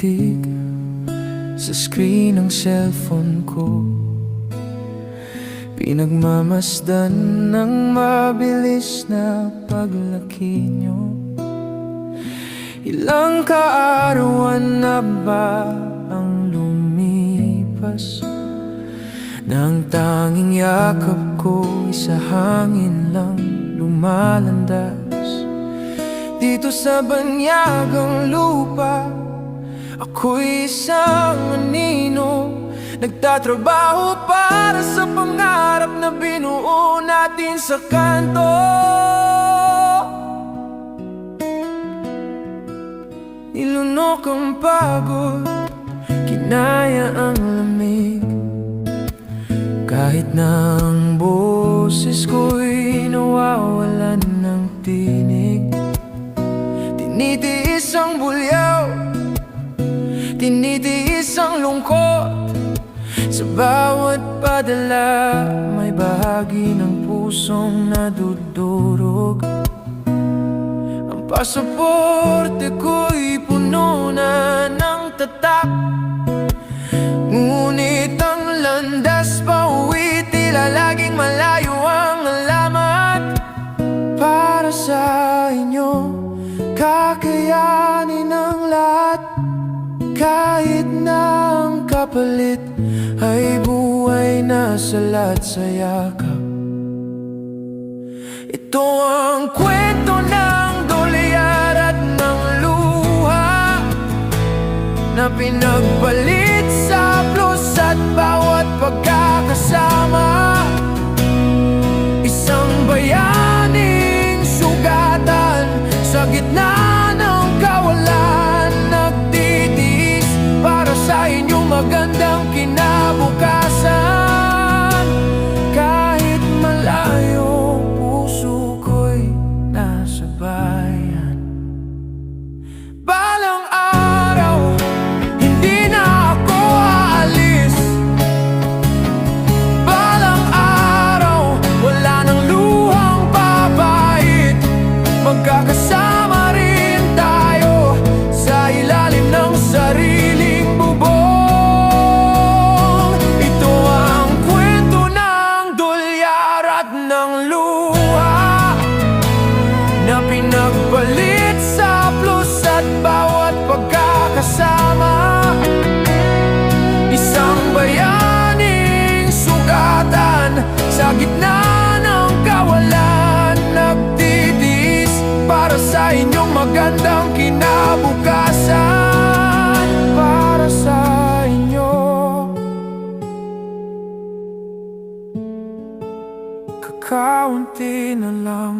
titig sa screen ng cellphone ko. Pinagmamasdan ng mabilis na paglaki nyo. Ilang kaarawan na ba ang lumipas, nang tanging yakap ko sa hangin lang lumalandas. Dito sa banyagang lupa, ako'y isang anino, nagtatrabaho para sa pangarap na binuo natin sa kanto. Nilunok ang pagod, kinaya ang lamig, kahit na ang boses ko'y nawawalan ng tinig. Tinitiis ang bulyaw, tinitiis ang lungkot. Sa bawat padala, may bahagi ng pusong nadudurog. Ang pasaporte ko'y puno na ng tatak, ngunit ang landas pauwi tila laging malayo ang alamat. Para sa inyo, kakayanin ang lahat, kahit na ang kapalit ay buhay na salat sa yakap. Ito ang kwento ng dolyar at ng luha, na pinagpalit sa plus at bawat pagkakasama. Isang bayaning sugatan sa gitna ng kawalan, nagtitiis para sa inyong magandang kinabukasan. Kahit malayo, puso ko'y nasa bayan. Balang araw, hindi na ako aalis. Balang araw, wala nang luhang papait. Magkakasama rin tayo sa ilalim ng sariling bubong. Ito ang kwento ng dolyar at ng luha, na pinagpalit sa plus at bawat pagkakasama. Isang bayaning sugatan sa gitna ng kawalan, nagtitiis para sa inyong magandang kinabukasan. Para sa inyo, kakaunti na lang